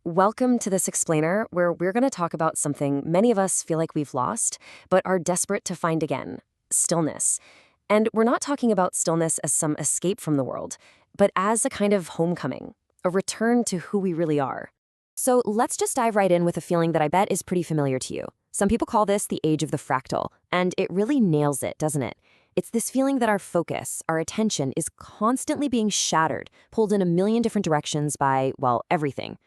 Welcome to this explainer where we're going to talk about something many of us feel like we've lost, but are desperate to find again: stillness. And we're not talking about stillness as some escape from the world, but as a kind of homecoming, a return to who we really are. So let's just dive right in with a feeling that I bet is pretty familiar to you. Some people call this the age of the fractal, and it really nails it, doesn't it? It's this feeling that our focus, our attention, is constantly being shattered, pulled in a million different directions by, well, everything.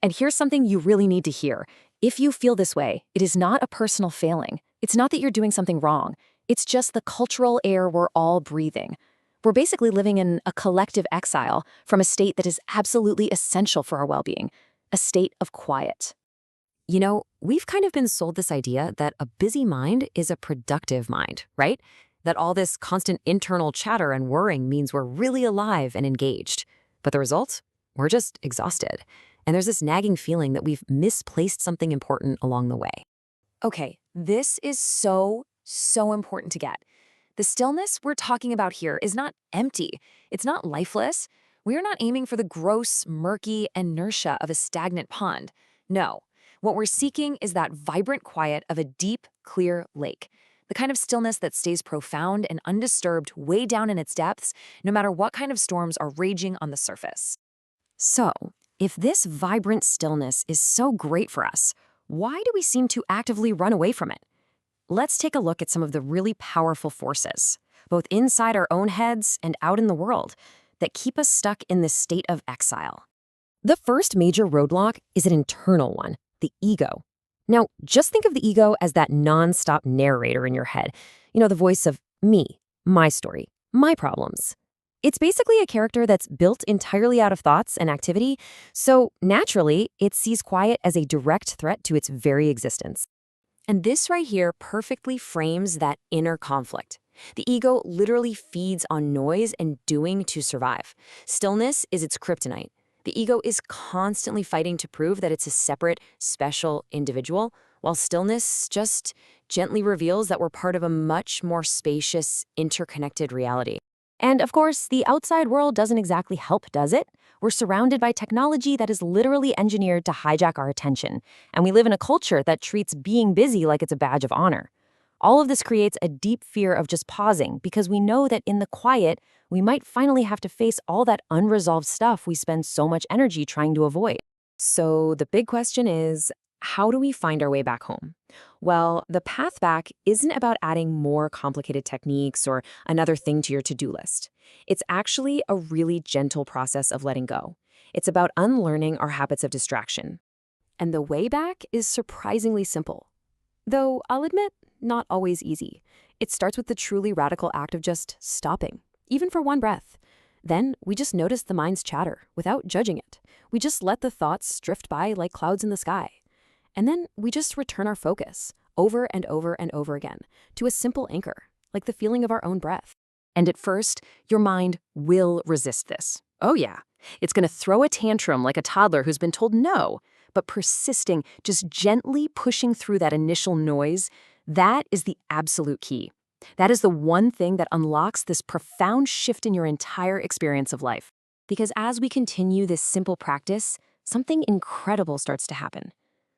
And here's something you really need to hear. If you feel this way, it is not a personal failing. It's not that you're doing something wrong. It's just the cultural air we're all breathing. We're basically living in a collective exile from a state that is absolutely essential for our well-being, a state of quiet. You know, we've kind of been sold this idea that a busy mind is a productive mind, right? That all this constant internal chatter and worrying means we're really alive and engaged. But the result? We're just exhausted. And there's this nagging feeling that we've misplaced something important along the way. Okay, this is so important to get. The stillness we're talking about here is not empty. It's not lifeless. We're not aiming for the gross, murky inertia of a stagnant pond. No, what we're seeking is that vibrant quiet of a deep, clear lake. The kind of stillness that stays profound and undisturbed way down in its depths, no matter what kind of storms are raging on the surface. So, if this vibrant stillness is so great for us, why do we seem to actively run away from it? Let's take a look at some of the really powerful forces, both inside our own heads and out in the world, that keep us stuck in this state of exile. The first major roadblock is an internal one: the ego. Now, just think of the ego as that nonstop narrator in your head. The voice of me, my story, my problems. It's basically a character that's built entirely out of thoughts and activity, so naturally, it sees quiet as a direct threat to its very existence. And this right here perfectly frames that inner conflict. The ego literally feeds on noise and doing to survive. Stillness is its kryptonite. The ego is constantly fighting to prove that it's a separate, special individual, while stillness just gently reveals that we're part of a much more spacious, interconnected reality. And of course, the outside world doesn't exactly help, does it? We're surrounded by technology that is literally engineered to hijack our attention, and we live in a culture that treats being busy like it's a badge of honor. All of this creates a deep fear of just pausing because we know that in the quiet, we might finally have to face all that unresolved stuff we spend so much energy trying to avoid. So the big question is, how do we find our way back home? Well, the path back isn't about adding more complicated techniques or another thing to your to-do list. It's actually a really gentle process of letting go. It's about unlearning our habits of distraction. And the way back is surprisingly simple. Though, I'll admit, not always easy. It starts with the truly radical act of just stopping, even for one breath. Then, we just notice the mind's chatter without judging it. We just let the thoughts drift by like clouds in the sky. And then we just return our focus, over and over and over again, to a simple anchor, like the feeling of our own breath. And at first, your mind will resist this. Oh yeah, it's going to throw a tantrum like a toddler who's been told no, but persisting, just gently pushing through that initial noise, that is the absolute key. That is the one thing that unlocks this profound shift in your entire experience of life. Because as we continue this simple practice, something incredible starts to happen.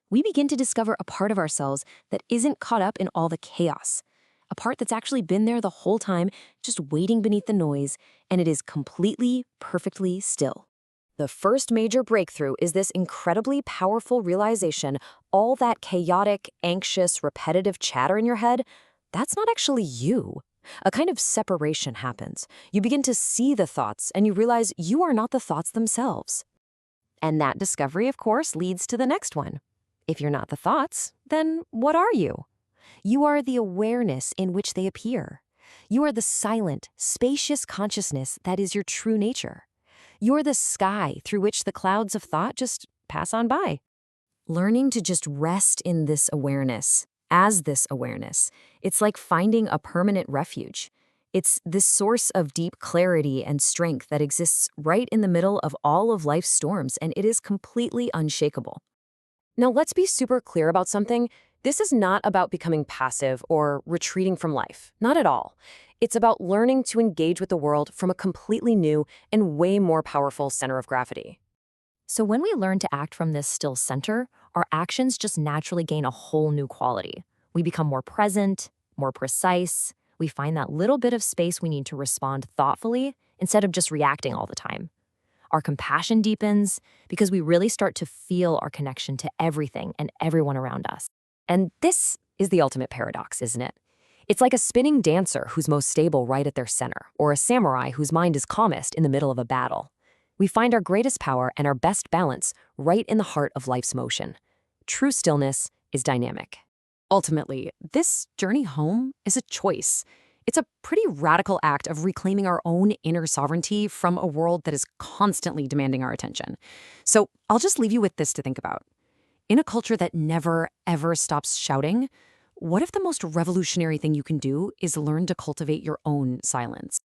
We begin to discover a part of ourselves that isn't caught up in all the chaos, a part that's actually been there the whole time, just waiting beneath the noise, and it is completely, perfectly still. The first major breakthrough is this incredibly powerful realization: all that chaotic, anxious, repetitive chatter in your head, that's not actually you. A kind of separation happens. You begin to see the thoughts, and you realize you are not the thoughts themselves. And that discovery, of course, leads to the next one. If you're not the thoughts, then what are you? You are the awareness in which they appear. You are the silent, spacious consciousness that is your true nature. You're the sky through which the clouds of thought just pass on by. Learning to just rest in this awareness, as this awareness, it's like finding a permanent refuge. It's this source of deep clarity and strength that exists right in the middle of all of life's storms, and it is completely unshakable. Now, let's be super clear about something. This is not about becoming passive or retreating from life. Not at all. It's about learning to engage with the world from a completely new and way more powerful center of gravity. So when we learn to act from this still center, our actions just naturally gain a whole new quality. We become more present, more precise. We find that little bit of space we need to respond thoughtfully instead of just reacting all the time. Our compassion deepens because we really start to feel our connection to everything and everyone around us. And this is the ultimate paradox, isn't it? It's like a spinning dancer who's most stable right at their center, or a samurai whose mind is calmest in the middle of a battle. We find our greatest power and our best balance right in the heart of life's motion. True stillness is dynamic. Ultimately, this journey home is a choice. It's a pretty radical act of reclaiming our own inner sovereignty from a world that is constantly demanding our attention. So I'll just leave you with this to think about. In a culture that never, ever stops shouting, what if the most revolutionary thing you can do is learn to cultivate your own silence?